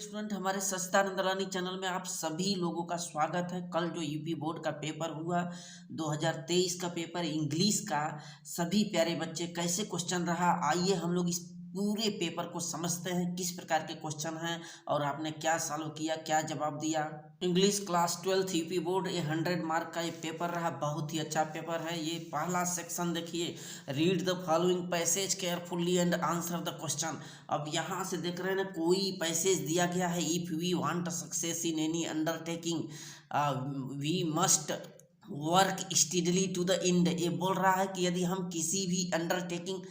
Student, हमारे सच्चिदानंद रानी channel में आप सभी लोगों का स्वागत है। कल जो यूपी बोर्ड का पेपर हुआ 2023 का पेपर इंग्लिश का, सभी प्यारे बच्चे कैसे क्वेश्चन रहा, आइए हम लोग इस पूरे पेपर को समझते हैं किस प्रकार के क्वेश्चन हैं और आपने क्या सॉल्व किया, क्या जवाब दिया। इंग्लिश क्लास 12 यूपी बोर्ड, ये 100 मार्क का ये पेपर रहा। बहुत ही अच्छा पेपर है। ये पहला सेक्शन देखिए, read the following passage carefully and answer the question. अब यहाँ से देख रहे हैं ना, कोई पैसेज दिया गया है। If we want success in any undertaking we must work steadily to the end. ये बोल रहा है कि यदि हम किसी भी अंडरटेकिंग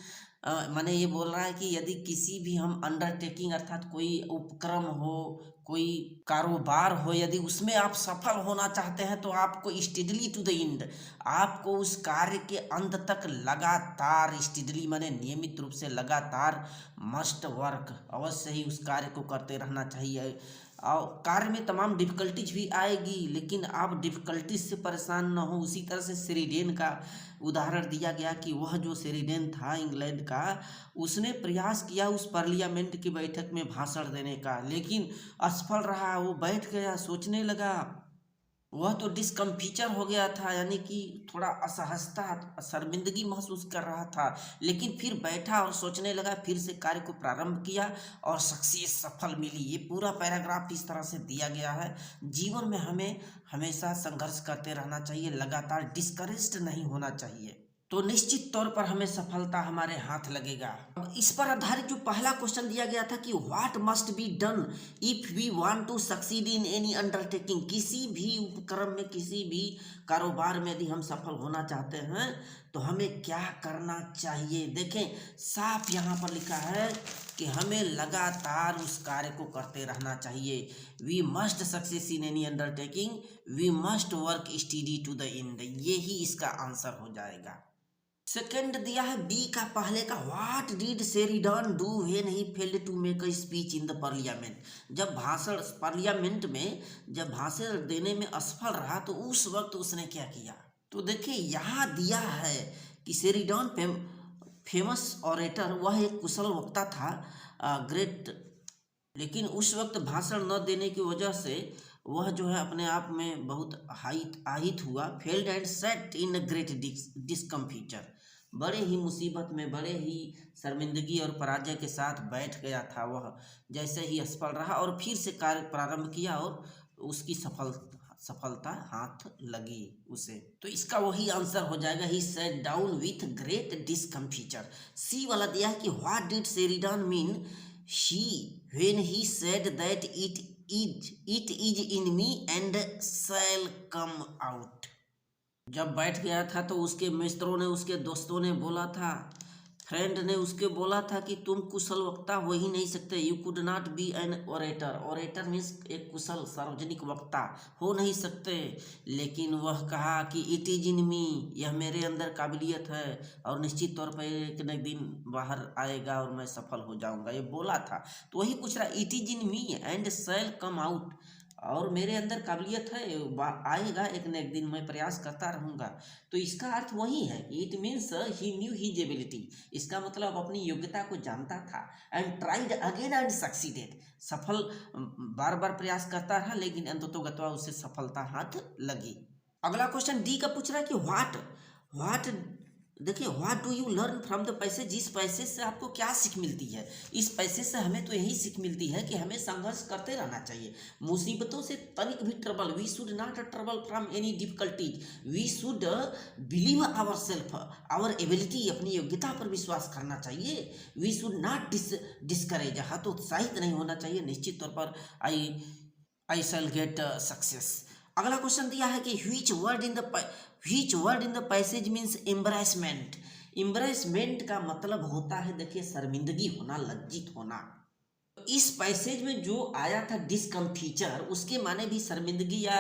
माने ये बोल रहा है कि यदि किसी भी हम अंडरटेकिंग अर्थात कोई उपक्रम हो, कोई कारोबार हो, यदि उसमें आप सफल होना चाहते हैं तो आपको स्टेडली टू द एंड, आपको उस कार्य के अंत तक लगातार, स्टेडली माने नियमित रूप से लगातार, मस्ट वर्क अवश्य ही उस कार्य को करते रहना चाहिए। और कार्य में तमाम डिफिकल्टीज भी आएगी, लेकिन आप डिफिकल्टीज से परेशान न हो। उसी तरह से शेरिडेन का उदाहरण दिया गया कि वह जो शेरिडेन था इंग्लैंड का, उसने प्रयास किया उस पार्लियामेंट की बैठक में भाषण देने का, लेकिन असफल रहा। वो बैठ गया, सोचने लगा, वह तो डिस्कम्फीचर हो गया था, यानी कि थोड़ा असहजता, शर्मिंदगी महसूस कर रहा था। लेकिन फिर बैठा और सोचने लगा, फिर से कार्य को प्रारंभ किया और सक्सेस, सफल मिली। ये पूरा पैराग्राफ इस तरह से दिया गया है। जीवन में हमें हमेशा संघर्ष करते रहना चाहिए, लगातार डिस्करेज्ड नहीं होना चाहिए, तो निश्चित तौर पर हमें सफलता हमारे हाथ लगेगा। अब इस पर आधारित जो पहला क्वेश्चन दिया गया था कि what must be done if we want to succeed in any undertaking, किसी भी उपक्रम में, किसी भी कारोबार में यदि हम सफल होना चाहते हैं तो हमें क्या करना चाहिए। देखें, साफ यहाँ पर लिखा है कि हमें लगातार उस कार्य को करते रहना चाहिए। We must success in any undertaking, we must work study to the end, ये ही इसका आंसर हो जाएगा। सेकंड दिया है बी का पहले का, what did Sheridan do when he failed to make a speech in the parliament. जब भाषण पार्लियामेंट में जब भाषण देने में असफल रहा तो उस वक्त उसने क्या किया। तो देखिए यहाँ दिया है कि शेरिडन फेमस ऑरेटर, वह एक कुशल वक्ता था, ग्रेट, लेकिन उस वक्त भाषण न देने की वजह से वह जो है अपने आप में बहुत आहित हुआ। Failed and sat in great discomfiture, बड़े ही मुसीबत में, बड़े ही शर्मिंदगी और पराजय के साथ बैठ गया था वह। जैसे ही असफल रहा और फिर से कार्य प्रारंभ किया और उसकी सफलता हाथ लगी उसे। तो इसका वही आंसर हो जाएगा, ही सेट डाउन विथ ग्रेट डिस्कम्फीचर। सी वाला दिया है कि what did Sheridan mean she when he said that it is in me and shall come out। जब बैठ गया था तो उसके मित्रों ने, उसके दोस्तों ने बोला था, फ्रेंड ने उसके बोला था कि तुम कुशल वक्ता हो ही नहीं सकते, you could not be an orator. Orator means एक कुशल सार्वजनिक वक्ता हो नहीं सकते। लेकिन वह कहा कि इट इज इन मी, यह मेरे अंदर काबिलियत है और निश्चित तौर पर एक न दिन बाहर आएगा और मैं सफल हो जाऊंगा, ये बोला था। तो वही पूछ रहा, it is in me and shall come out, और मेरे अंदर काबिलियत है, आएगा एक न एक दिन, मैं प्रयास करता रहूँगा। तो इसका अर्थ वही है, it means he new his ability. इसका मतलब अपनी योग्यता को जानता था। And tried again and succeeded, सफल, बार बार प्रयास करता रहा, लेकिन अंततोगत्वा उसे सफलता हाथ लगी। अगला क्वेश्चन डी का पूछ रहा है कि व्हाट देखिए, what do you learn from the passage, इस पैसेज से आपको क्या सीख मिलती है। इस पैसेज से हमें तो यही सीख मिलती है कि हमें संघर्ष करते रहना चाहिए, मुसीबतों से तनिक भी trouble, we should not trouble from any difficulties, we should believe our self, our ability, अपनी योग्यता पर विश्वास करना चाहिए। वी शुड नॉट डिस्करेज, हतोत्साहित नहीं होना चाहिए। निश्चित तौर पर आई शैल गेट सक्सेस। अगला क्वेश्चन दिया है कि which word in the passage means embarrassment। embarrassment का मतलब होता है, देखिए, शर्मिंदगी होना, लज्जित होना। इस पैसेज में जो आया था डिस्कम्फीचर, उसके माने भी शर्मिंदगी या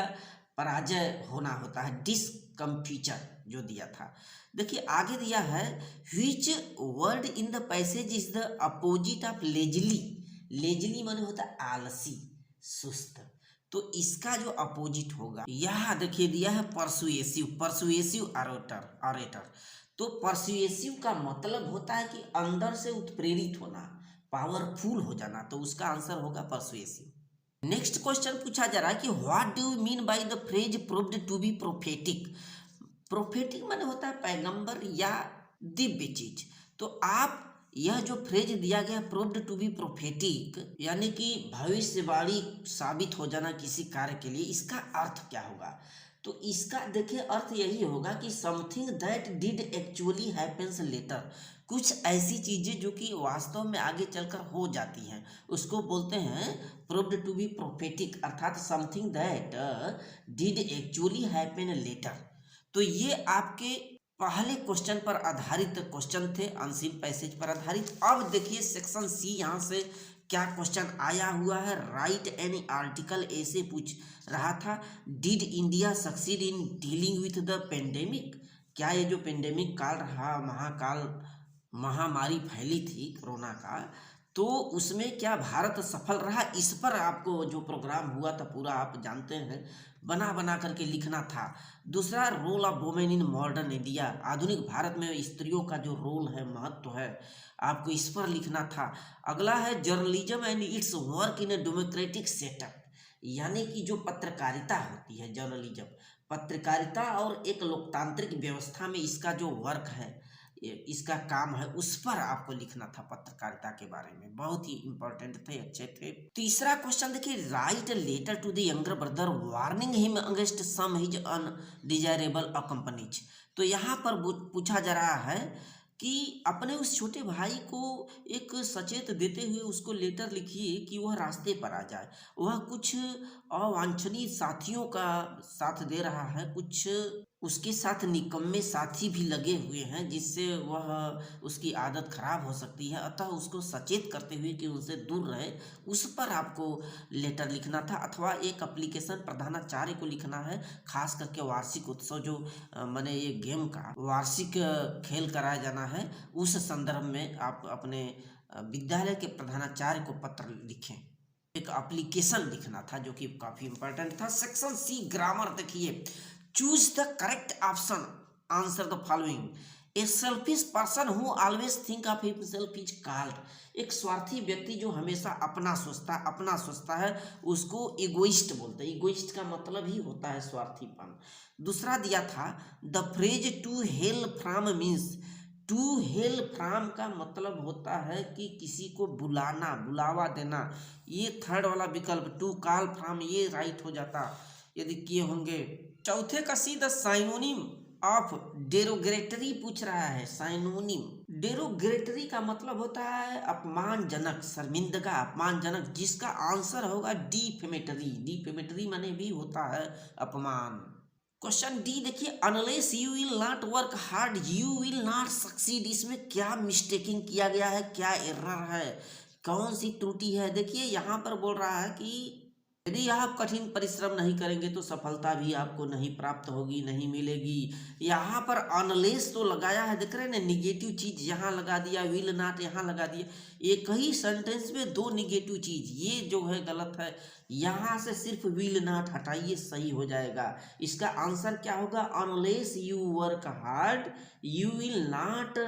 पराजय होना होता है। डिस्कम्फीचर जो दिया था, देखिए आगे दिया है, which word in the passage is the opposite of lazy। Leslie माने होता है आलसी, सुस्त। तो इसका जो अपोजिट होगा, यह देखिए दिया है परसुएसिव ऑरेटर। तो परसुएसिव का मतलब होता है कि अंदर से उत्प्रेरित होना, पावरफुल हो जाना, तो उसका आंसर होगा परसुएसिव। नेक्स्ट क्वेश्चन पूछा जा रहा है कि what do you mean by the phrase proved to be prophetic. Prophetic माने होता है पैगंबर या दिव्य चीज। तो आप यह जो फ्रेज दिया गया प्रूव्ड टू बी प्रोफेटिक यानी कि भविष्यवाणी साबित हो जाना किसी कार्य के लिए, इसका अर्थ क्या होगा? तो इसका देखिए अर्थ यही होगा कि something that did actually happens later. कुछ ऐसी चीजें जो कि वास्तव में आगे चलकर हो जाती हैं उसको बोलते हैं प्रूव्ड टू बी प्रोफेटिक, अर्थात something that did actually happen later. तो ये आपके पहले क्वेश्चन पर आधारित क्वेश्चन थे, अनसीन पैसेज पर आधारित। अब देखिए सेक्शन सी, यहाँ से क्या क्वेश्चन आया हुआ है। राइट एनी आर्टिकल ऐसे पूछ रहा था, did India succeed in dealing with the pandemic. क्या ये जो पेंडेमिक काल रहा, महामारी फैली थी कोरोना का, तो उसमें क्या भारत सफल रहा? इस पर आपको जो प्रोग्राम हुआ था पूरा आप जानते हैं, बना बना करके लिखना था। दूसरा, role of women in modern India, आधुनिक भारत में स्त्रियों का जो रोल है, महत्व है, आपको इस पर लिखना था। अगला है journalism and it's work in a democratic setup, यानी कि जो पत्रकारिता होती है, जर्नलिज्म पत्रकारिता और एक लोकतांत्रिक व्यवस्था में इसका जो वर्क है, इसका काम है, उस पर आपको लिखना था पत्रकारिता के बारे में। बहुत ही इंपॉर्टेंट थे, अच्छे थे। तीसरा क्वेश्चन देखिए, write a letter to the younger brother warning him against some his undesirable accompanies. तो यहाँ पर पूछा जा रहा है कि अपने उस छोटे भाई को एक सचेत देते हुए उसको लेटर लिखिए कि वह रास्ते पर आ जाए। वह कुछ अवांछनीय साथियों का साथ दे रहा है, कुछ उसके साथ निकम्मे साथी भी लगे हुए हैं जिससे वह उसकी आदत खराब हो सकती है, अतः उसको सचेत करते हुए कि उनसे दूर रहे, उस पर आपको लेटर लिखना था। अथवा एक एप्लीकेशन प्रधानाचार्य को लिखना है, खास करके वार्षिक उत्सव जो माने ये गेम का वार्षिक खेल कराया जाना है, उस संदर्भ में आप अपने विद्यालय के प्रधानाचार्य को पत्र लिखें। एक एप्लीकेशन लिखना था जो कि काफी इंपॉर्टेंट था। सेक्शन सी ग्रामर देखिए, choose the correct option, answer the following. A selfish person who always think of himself is called. एक स्वार्थी व्यक्ति जो हमेशा अपना सोचता है उसको इगोइस्ट बोलते हैं। इगोइस्ट का मतलब ही होता है स्वार्थीपन। दूसरा दिया था the phrase to hail from means, to hail from का मतलब होता है कि किसी को बुलाना, बुलावा देना। ये थर्ड वाला विकल्प टू कॉल फ्रॉम, ये राइट हो जाता यदि किए होंगे। चौथे का see the synonym of derogatory पूछ रहा है। साइनोनिम, डेरोगेटरी का मतलब होता है अपमानजनक, शर्मिंदगा, अपमानजनक, जिसका आंसर होगा डिफेमेटरी। डिफेमेटरी माने भी होता है अपमान। क्वेश्चन डी देखिए, unless you will not work hard you will not succeed. इसमें क्या मिस्टेकिंग किया गया है, क्या एरर है, कौन सी त्रुटि है? देखिए यहाँ पर बोल रहा है कि यदि आप कठिन परिश्रम नहीं करेंगे तो सफलता भी आपको नहीं प्राप्त होगी, नहीं मिलेगी। यहाँ पर अनलेस तो लगाया है, देख रहे हैं ना, निगेटिव चीज यहाँ लगा दिया, विल नॉट यहाँ लगा दिया। एक ही सेंटेंस में दो निगेटिव चीज, ये जो है गलत है। यहाँ से सिर्फ विल नॉट हटाइए, सही हो जाएगा। इसका आंसर क्या होगा? Unless you work hard you will not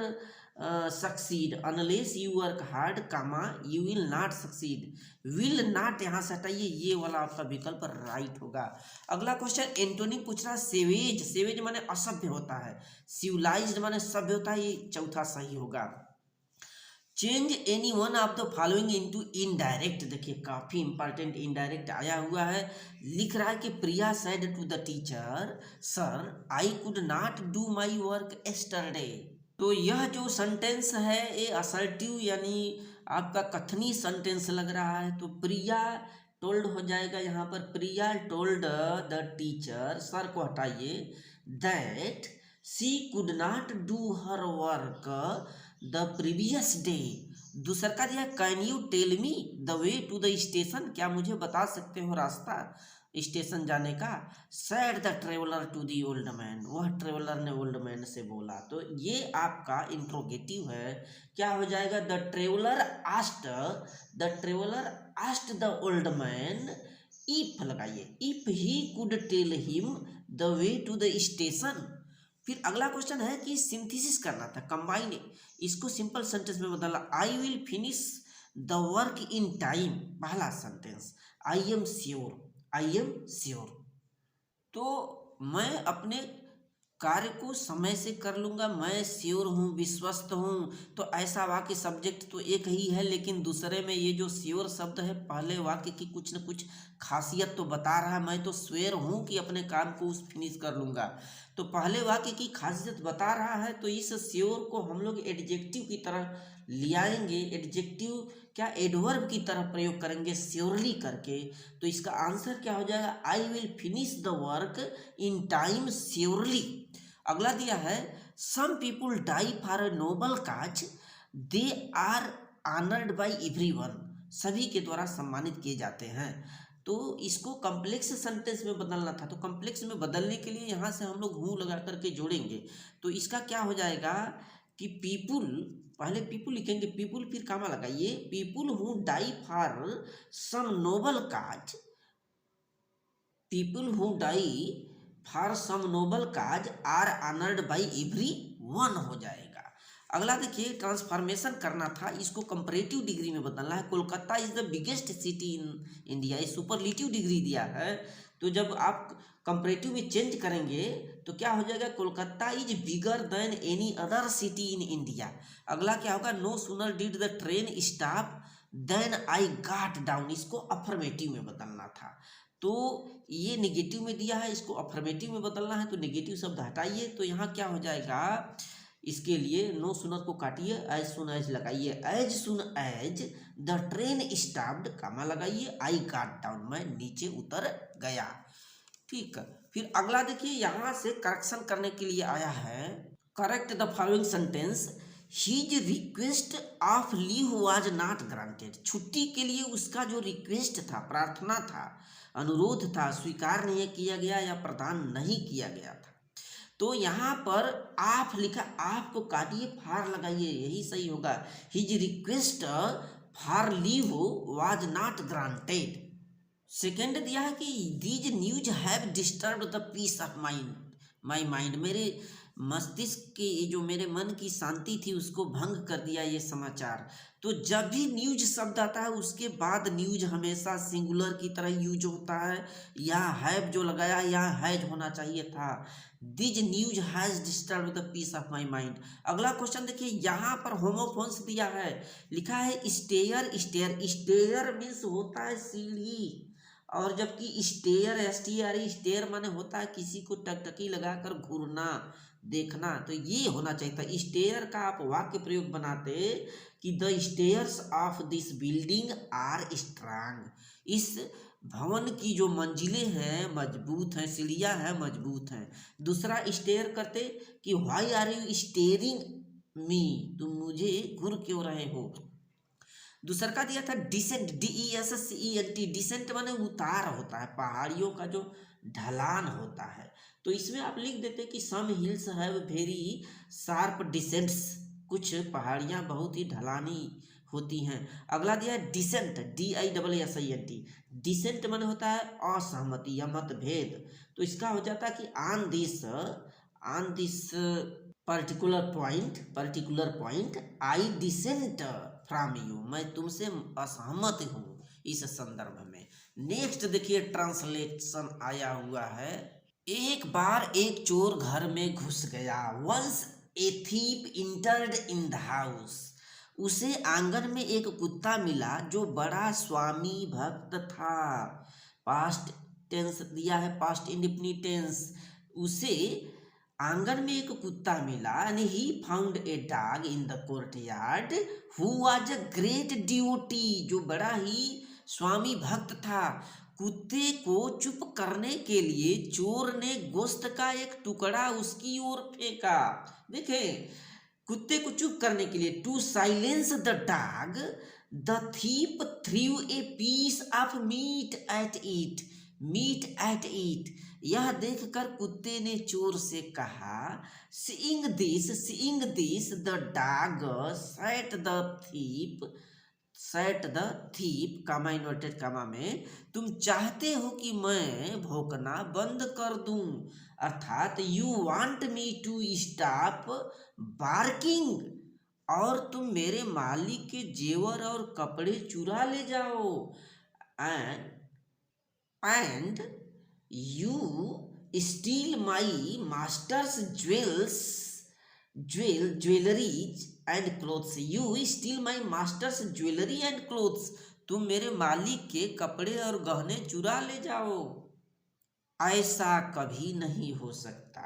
succeed. Unless you work hard comma you will not succeed. Will not यहाँ से हटाइए, ये वाला आपका विकल्प राइट होगा। अगला क्वेश्चन एंटोनिम पूछ रहा है सेवेज। सेवेज माने असभ्य होता है, सिविलाइज्ड माने सभ्य होता है, ये चौथा सही होगा। Change any one of the following into indirect. देखिए काफी इंपॉर्टेंट इनडायरेक्ट आया हुआ है। लिख रहा है कि Priya said to the teacher sir I could not do my work yesterday. तो यह जो सेंटेंस है ये असर्टिव यानी आपका कथनी सेंटेंस लग रहा है। तो प्रिया टोल्ड हो जाएगा यहाँ पर, Priya told the teacher, sir को हटाइए, that she could not do her work the previous day. दूसरा का दिया can you tell me the way to the station, क्या मुझे बता सकते हो रास्ता स्टेशन जाने का। Said the traveller to the old man, वह ट्रेवलर ने ओल्ड मैन से बोला। तो ये आपका इंट्रोगेटिव है, क्या हो जाएगा? The traveller asked the old man if, लगाइए if he could tell him the way to the station. फिर अगला क्वेश्चन है कि सिंथेसिस करना था, कंबाइन, इसको सिंपल सेंटेंस में बदलना। I will finish the work in time, पहला sentence, I am sure, I am sure, तो मैं अपने कार्य को समय से कर लूँगा, मैं श्योर हूँ, विश्वस्त हूँ। तो ऐसा वाक्य सब्जेक्ट तो एक ही है, लेकिन दूसरे में ये जो श्योर शब्द है पहले वाक्य की कुछ न कुछ खासियत तो बता रहा है। मैं तो श्योर हूँ कि अपने काम को फिनिश कर लूँगा, तो पहले वाक्य की खासियत बता रहा है। तो इस श्योर को हम लोग एडजेक्टिव की तरह ले आएंगे, एडजेक्टिव क्या एडवर्ब की तरह प्रयोग करेंगे श्योरली करके। तो इसका आंसर क्या हो जाएगा, I will finish the work in time surely. अगला दिया है, some people die for a noble cause, they are honoured by everyone, सभी के द्वारा सम्मानित किए जाते हैं। तो इसको कॉम्प्लेक्स सेंटेंस में बदलना था, तो कॉम्प्लेक्स में बदलने के लिए यहाँ से हम लोग हूँ लगा करके जोड़ेंगे। तो इसका क्या हो जाएगा कि पीपुल, पहले पीपुल लिखेंगे, पीपुल फिर कामा लगाइए, people who die for some noble cause, people who die for some noble cause are honoured by every one हो जाएगा। अगला देखिए, ट्रांसफॉर्मेशन करना था, इसको कंपैरेटिव डिग्री में बदलना है। Kolkata is the biggest city in India, ये सुपरलेटिव डिग्री दिया है। तो जब आप कंपैरेटिव में चेंज करेंगे तो क्या हो जाएगा, Kolkata is bigger than any other city in India. अगला क्या होगा, no sooner did the train stop than I got down, इसको अफर्मेटिव में बदलना था। तो ये नेगेटिव में दिया है, इसको अफर्मेटिव में बदलना है, तो नेगेटिव शब्द हटाइए। तो यहाँ क्या हो जाएगा, इसके लिए नो सुनर को काटिए, एज सुन एज लगाइए, as soon as the train stopped, comma लगाइए, आई गॉट डाउन, मैं नीचे उतर गया। ठीक है, फिर अगला देखिए, यहाँ से करेक्शन करने के लिए आया है, correct the following sentence, his request of leave was not granted, छुट्टी के लिए उसका जो रिक्वेस्ट था, प्रार्थना था, अनुरोध था, स्वीकार नहीं किया गया या प्रदान नहीं किया गया था। तो यहाँ पर आप लिखा, आपको काटिए, फार लगाइए, यही सही होगा। His request for leave was not granted. Second दिया है कि these news have disturb the peace of my mind, मेरे मस्तिष्क की, जो मेरे मन की शांति थी उसको भंग कर दिया ये समाचार। तो जब भी न्यूज शब्द आता है उसके बाद न्यूज हमेशा सिंगुलर की तरह यूज होता है। यहाँ हैव जो लगाया, यहाँ हैज होना चाहिए था। These news has disturb the peace of my mind. अगला क्वेश्चन देखिए, यहाँ पर होमोफोन्स दिया है, लिखा है स्टेयर, स्टेयर, स्टेयर मीन्स होता है सीढ़ी, और जबकि स्टेयर, स्टेयर माने होता है किसी को टकटकी लगाकर घूरना, देखना। तो ये होना चाहिए था, स्टेयर का आप वाक्य प्रयोग बनाते कि the stairs of this building are strong, इस भवन की जो मंजिलें हैं मजबूत हैं, सीढ़ियाँ हैं मजबूत हैं। दूसरा स्टेयर करते कि व्हाई आर यू स्टेयरिंग मी, तुम मुझे घूर क्यों रहे हो। दूसरा का दिया था डिसेंट, DESCENT, डिसेंट माने उतार होता है, पहाड़ियों का जो ढलान होता है। तो इसमें आप लिख देते कि some hills have very sharp descents, कुछ पहाड़ियाँ बहुत ही ढलानी होती हैं। अगला दिया है डिसेंट, DISSENT, डिसेंट माने होता है असहमति या मतभेद। तो इसका हो जाता है कि on this particular point I decent from you, मैं तुमसे असहमत हूँ इस संदर्भ में। नेक्स्ट देखिए, ट्रांसलेशन आया हुआ है, एक बार एक चोर घर में घुस गया। Once a thief entered in the house, उसे आंगन में एक कुत्ता मिला जो बड़ा स्वामी भक्त था। पास्ट टेंस दिया है, पास्ट इंडेफिनिट टेंस। उसे आंगन में एक कुत्ता मिला, and he found a dog in the courtyard who was a great devotee, जो बड़ा ही स्वामी भक्त था। कुत्ते को चुप करने के लिए चोर ने गोश्त का एक टुकड़ा उसकी ओर फेंका। देखें, कुत्ते को चुप करने के लिए, to silence the dog the thief threw a piece of meat at it. यह देखकर कुत्ते ने चोर से कहा, seeing this the dog said the thief comma inverted comma में, तुम चाहते हो कि मैं भौंकना बंद कर दूं, अर्थात you want me to stop barking और तुम मेरे मालिक के जेवर और कपड़े चुरा ले जाओ, and and you steel my masters jewelleries and clothes. You steel my masters jewellery and clothes. तुम मेरे मालिक के कपड़े और गहने चुरा ले जाओ। ऐसा कभी नहीं हो सकता,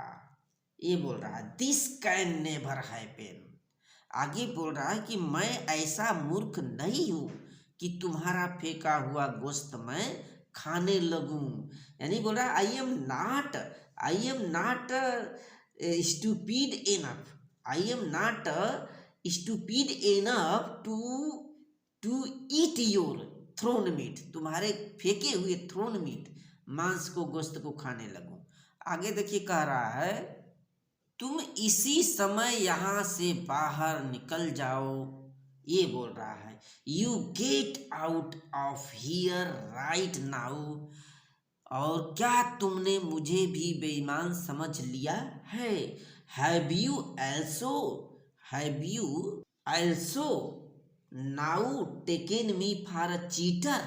ये बोल रहा है। This can never happen. आगे बोल रहा है कि मैं ऐसा मूर्ख नहीं हूं कि तुम्हारा फेंका हुआ गोश्त मैं खाने लगूं। यानी बोल रहा है I am not stupid enough, I am not stupid enough to eat your thrown meat. तुम्हारे फेंके हुए थ्रोन मीट, मांस को, गोश्त को खाने लगूं। आगे देखिए कह रहा है, तुम इसी समय यहां से बाहर निकल जाओ। ये बोल रहा है, you get out of here right now. और क्या तुमने मुझे भी बेईमान समझ लिया है? Have you also now taken me for a cheater.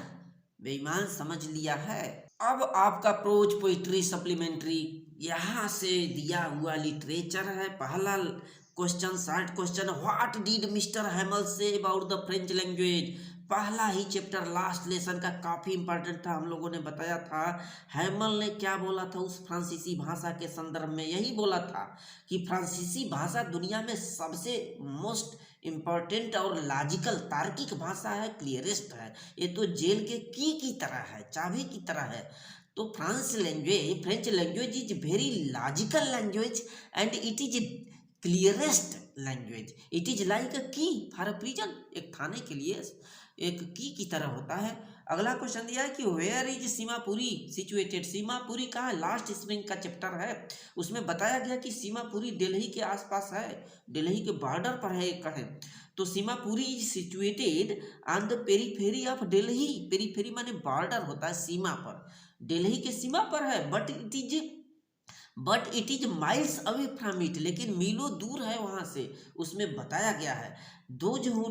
बेईमान समझ लिया है। अब आपका प्रोज पोइट्री सप्लीमेंट्री यहाँ से दिया हुआ लिटरेचर है। पहला question, short question, what did mister हैमल say about the French language. पहला ही चैप्टर लास्ट लेसन का काफ़ी इंपॉर्टेंट था, हम लोगों ने बताया था हैमल ने क्या बोला था उस फ्रांसीसी भाषा के संदर्भ में। यही बोला था कि फ्रांसीसी भाषा दुनिया में सबसे मोस्ट इम्पॉर्टेंट और लॉजिकल तार्किक भाषा है, क्लियरेस्ट है। ये तो जेल के की तरह है, चाबी की तरह है। तो French language is very logical language and it is clearest language. It is like अ की फॉर अ प्रिजन। एक थाने के लिए एक की तरह होता है। अगला क्वेश्चन दिया है कि where is Seemapuri situated. Seemapuri कहाँ है? लास्ट स्प्रिंग का चैप्टर है, उसमें बताया गया कि सीमापुरी दिल्ली के आसपास है, दिल्ली के बॉर्डर पर है कहे। तो Seemapuri is situated on the periphery of Delhi. Periphery माने बॉर्डर होता है, सीमा पर, दिल्ली के सीमा पर है। But it is miles away from it, लेकिन मीलों दूर है वहां से। उसमें बताया गया है, those who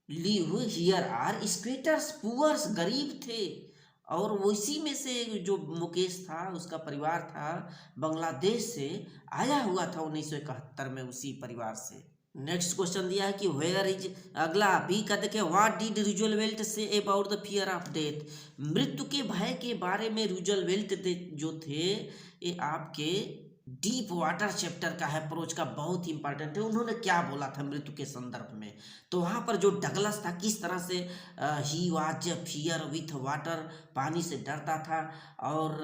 live here are squatters poors, गरीब थे। और उसी में से जो मुकेश था, उसका परिवार था, बांग्लादेश से आया हुआ था 1971 में, उसी परिवार से। नेक्स्ट क्वेश्चन दिया है कि वेयर इज, अगला बी का देखें, what did Roosevelt say about the fear of death. मृत्यु के भय के बारे में रूजवेल्ट जो थे, ये आपके डीप वाटर चैप्टर का है, प्रोज का, बहुत ही इंपॉर्टेंट है। उन्होंने क्या बोला था मृत्यु के संदर्भ में? तो वहाँ पर जो डगलस था, किस तरह से he was fear with water, पानी से डरता था। और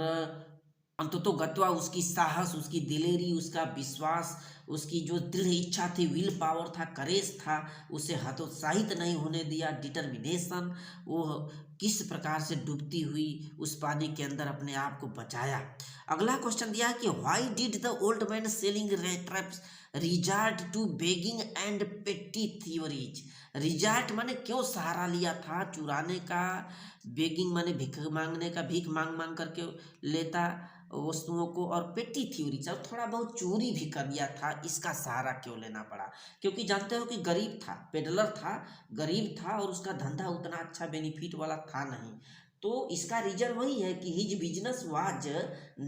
अंततो गत्वा उसकी साहस, उसकी दिलेरी, उसका विश्वास, उसकी जो दृढ़ इच्छा थी, विल पावर था, करेज था, उसे हतोत्साहित नहीं होने दिया, डिटर्मिनेशन। वो किस प्रकार से डूबती हुई उस पानी के अंदर अपने आप को बचाया। अगला क्वेश्चन दिया है कि why did the old man selling traps resort to begging and petty thieveries. Resort माने क्यों सहारा लिया था चुराने का, बेगिंग माने भीख मांगने का, भीख मांग मांग करके लेता वस्तुओं को, और पेटी थ्योरी और थोड़ा बहुत चोरी भी कर लिया था। इसका सहारा क्यों लेना पड़ा? क्योंकि जानते हो कि गरीब था, पेडलर था, गरीब था, और उसका धंधा उतना अच्छा बेनिफिट वाला था नहीं। तो इसका रीजन वही है कि his business was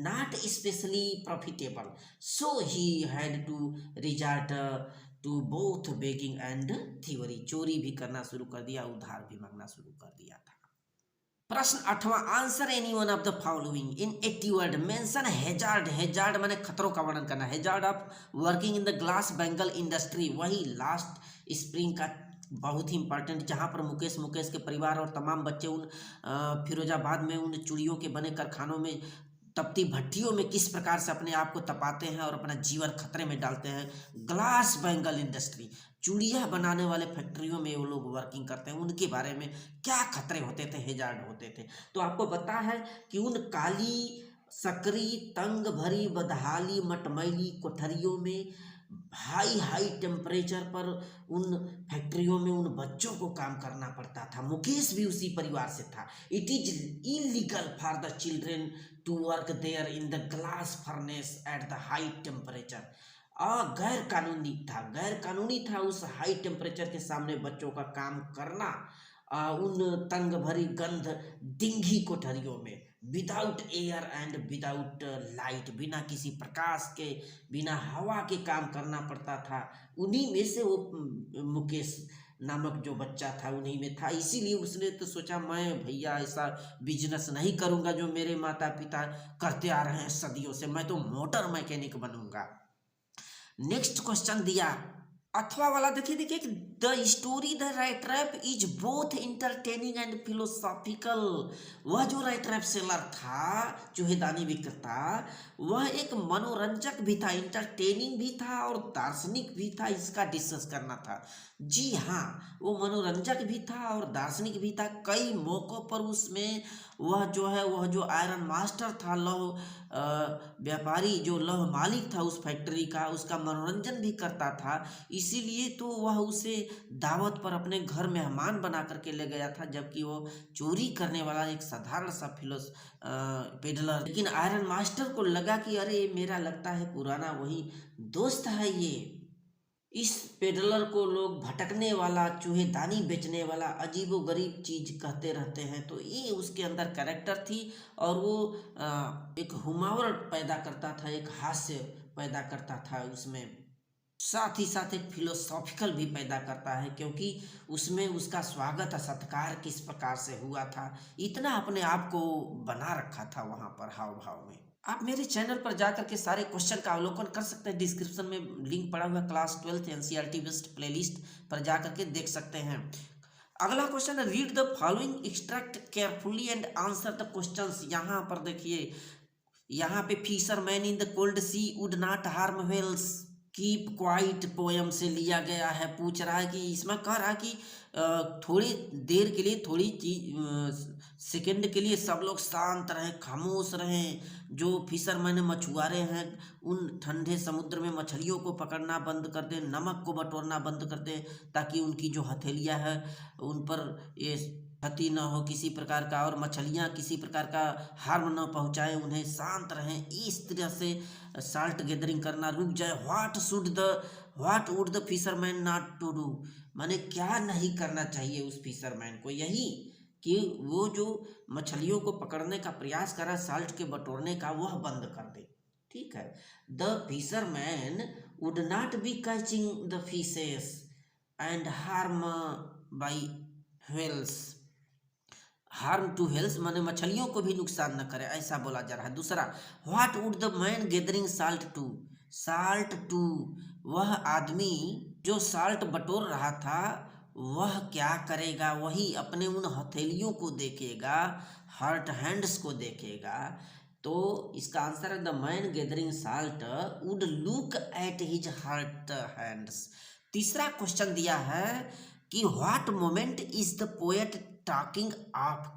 not specially profitable, so he had to resort to both begging and thievery. चोरी भी करना शुरू कर दिया, उधार भी मांगना शुरू कर दिया था। प्रश्न 8वां, answer any one of the following in 80 word. Mention hazard. Hazard माने खतरों का वर्णन करना। Hazard of working in the glass bangle industry, वही लास्ट स्प्रिंग का बहुत ही इंपॉर्टेंट, जहाँ पर मुकेश के परिवार और तमाम बच्चे उन फिरोजाबाद में उन चूड़ियों के बने कारखानों में, तपती भट्टियों में किस प्रकार से अपने आप को तपाते हैं और अपना जीवन खतरे में डालते हैं। ग्लास बैंगल इंडस्ट्री, चूड़ियाँ बनाने वाले फैक्ट्रियों में वो लोग वर्किंग करते हैं, उनके बारे में क्या खतरे होते थे, हेजार्ड होते थे। तो आपको पता है कि उन काली सकरी तंग भरी बदहाली मटमैली कोठरियों में हाई टेम्परेचर पर उन फैक्ट्रियों में उन बच्चों को काम करना पड़ता था। मुकेश भी उसी परिवार से था। It is illegal for the children to work there in the glass furnace at the high temperature. गैर कानूनी था, गैर कानूनी था उस हाई टेम्परेचर के सामने बच्चों का काम करना, उन तंग भरी गंध डिंगी कोठरियों में, without air and without light, बिना किसी प्रकाश के, बिना हवा के काम करना पड़ता था। उन्हीं में से वो मुकेश नामक जो बच्चा था उन्हीं में था। इसीलिए उसने तो सोचा मैं भैया ऐसा बिजनेस नहीं करूँगा जो मेरे माता पिता करते आ रहे हैं सदियों से, मैं तो मोटर मैकेनिक बनूंगा। नेक्स्ट क्वेश्चन दिया अथवा वाला, देखिए देखिए, the story the rattrap is both entertaining and philosophical. वह जो राइट रैप सेलर था, चूहेदानी विक्रेता, वह एक मनोरंजक भी था, इंटरटेनिंग भी था और दार्शनिक भी था, इसका डिस्कस करना था। जी हाँ, वो मनोरंजक भी था और दार्शनिक भी था। कई मौक़ों पर उसमें वह जो है, वह जो आयरन मास्टर था, लौह व्यापारी, जो लौह मालिक था उस फैक्ट्री का, उसका मनोरंजन भी करता था। इसीलिए तो वह उसे दावत पर अपने घर मेहमान बना करके ले गया था, जबकि वो चोरी करने वाला एक साधारण सा पेडलर। लेकिन आयरन मास्टर को लगा कि अरे मेरा लगता है पुराना वही दोस्त है ये। इस पेडलर को लोग भटकने वाला, चूहेदानी बेचने वाला, अजीबो गरीब चीज कहते रहते हैं। तो ये उसके अंदर कैरेक्टर थी और वो एक हुमावर पैदा करता था, एक हास्य पैदा करता था उसमें, साथ ही साथ एक फिलोसॉफिकल भी पैदा करता है, क्योंकि उसमें उसका स्वागत सत्कार किस प्रकार से हुआ था, इतना अपने आप को बना रखा था वहाँ पर हाव भाव में। आप मेरे चैनल पर जाकर के सारे क्वेश्चन का अवलोकन कर सकते हैं। डिस्क्रिप्शन में लिंक पड़ा हुआ है, class 12th NCERT based playlist पर जाकर के देख सकते हैं। अगला क्वेश्चन है, read the following extract carefully and answer the questions. यहाँ पर देखिए, यहाँ पे fisherman in the cold sea would not harm whales, keep quiet poem से लिया गया है। पूछ रहा है कि इसमें कह रहा है कि थोड़ी देर के लिए, थोड़ी सेकंड के लिए सब लोग शांत रहें, खामोश रहें। जो फिशरमैन मछुआरे हैं उन ठंडे समुद्र में मछलियों को पकड़ना बंद कर दें, नमक को बटोरना बंद कर दें, ताकि उनकी जो हथेलियाँ है उन पर ये क्षति न हो किसी प्रकार का, और मछलियाँ किसी प्रकार का हार्म न पहुँचाए उन्हें, शांत रहें। इस तरह से साल्ट गैदरिंग करना रुक जाए। What would the fisherman not to do, माने क्या नहीं करना चाहिए उस फिशरमैन को, यही कि वो जो मछलियों को पकड़ने का प्रयास कर रहा है, साल्ट के बटोरने का, वह बंद कर दे। ठीक है, the fisherman would not be catching the fishes and harm by whales, harm to health माने मछलियों को भी नुकसान न करे, ऐसा बोला जा रहा है। दूसरा, what would the man gathering salt to, वह आदमी जो साल्ट बटोर रहा था वह क्या करेगा, वही अपने उन हथेलियों को देखेगा, हर्ट हैंड्स को देखेगा। तो इसका आंसर है, the man gathering salt would look at his hurt hands. तीसरा क्वेश्चन दिया है कि what moment is the poet talking of,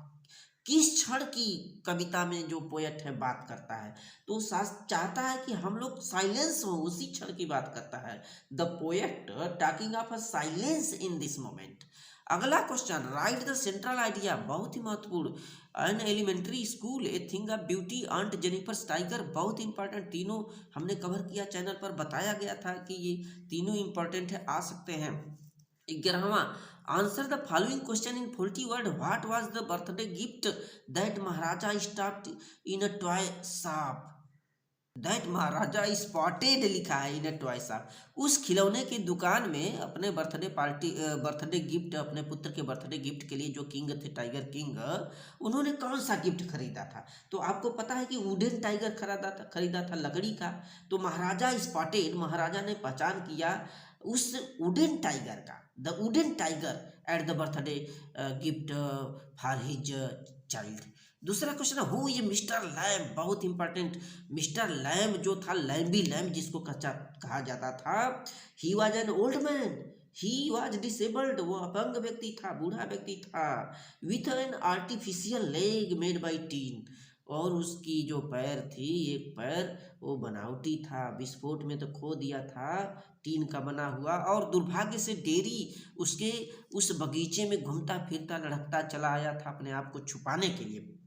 किस क्षण की कविता में जो पोएट है बात करता है। तो शास्त्र चाहता है कि हम लोग साइलेंस हो, उसी क्षण की बात करता है। The poet talking of a silence in this moment. अगला question, write the central idea, बहुत ही महत्वपूर्ण। An elementary school, a thing of beauty, aunt Jennifer tiger, बहुत इंपॉर्टेंट। तीनों हमने कवर किया, चैनल पर बताया गया था कि ये तीनों इंपॉर्टेंट है, आ सकते हैं। 11वां, answer the following question in 40 word. What was the birthday gift that Maharaja stopped in a toy shop, that Maharaja spotted लिखा है इन अ टॉय शॉप। उस खिलौने की दुकान में अपने बर्थडे गिफ्ट, अपने पुत्र के बर्थडे गिफ्ट के लिए जो किंग थे, टाइगर किंग, उन्होंने कौन सा गिफ्ट खरीदा था। तो आपको पता है कि वुडन टाइगर खरीदा था लकड़ी का। तो महाराजा स्पॉटेड, महाराजा ने पहचान किया उस वुडन टाइगर का, the wooden tiger at the birthday gift for his child. दूसरा क्वेश्चन है, हु इज मिस्टर लैम्ब, बहुत इंपॉर्टेंट। मिस्टर लैम्ब जो था, लैम्बी लैम्ब जिसको कहा जाता था, he was an old man, he was disabled, वो अपंग व्यक्ति था, बूढ़ा व्यक्ति था, with an artificial leg made by tin, और उसकी जो पैर थी, एक पैर वो बनावटी था, विस्फोट में तो खो दिया था, टीन का बना हुआ। और दुर्भाग्य से डेरी उसके उस बगीचे में घूमता फिरता लड़कता चला आया था अपने आप को छुपाने के लिए।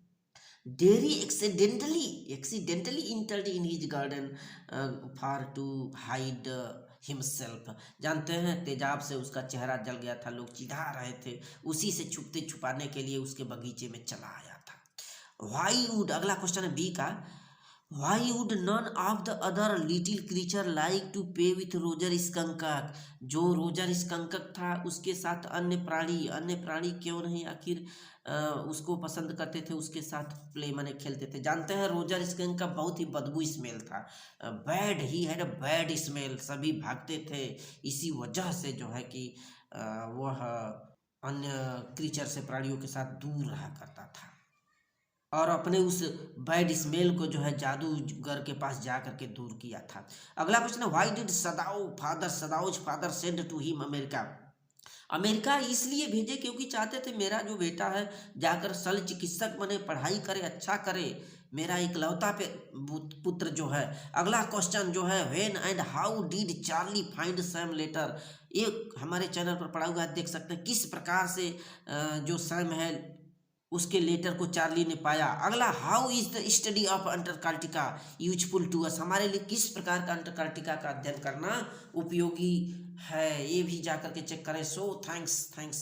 Derry accidentally entered in his garden for to hide himself. जानते हैं तेजाब से उसका चेहरा जल गया था, लोग चिढ़ा रहे थे, उसी से छुपते छुपाने के लिए उसके बगीचे में चला आया था। वाई वुड, अगला क्वेश्चन है बी का, why would none of the other little creature like to play with Roger skunk. जो रोजर स्कंकक था उसके साथ अन्य प्राणी क्यों नहीं आखिर उसको पसंद करते थे, उसके साथ प्ले माने खेलते थे। जानते हैं रोजर स्कंक का बहुत ही बदबू स्मेल था, bad, he had a bad smell, सभी भागते थे। इसी वजह से जो है कि वह अन्य क्रीचर से, प्राणियों के साथ दूर रहा करता था और अपने उस बैड स्मेल को जो है जादूगर के पास जा करके दूर किया था। अगला क्वेश्चन है, why did Sadao's father send to him America. America इसलिए भेजे क्योंकि चाहते थे मेरा जो बेटा है जाकर शल्य चिकित्सक बने, पढ़ाई करे, अच्छा करे, मेरा इकलौता पे पुत्र जो है। अगला क्वेश्चन जो है, when and how did Charlie find Sam letter. ये हमारे चैनल पर पढ़ा हुआ है, देख सकते हैं किस प्रकार से जो सैम है उसके लेटर को चार्ली ने पाया। अगला, how is the study of Antarctica useful to us. हमारे लिए किस प्रकार का अंटार्कटिका का अध्ययन करना उपयोगी है, ये भी जाकर के चेक करें। So thanks.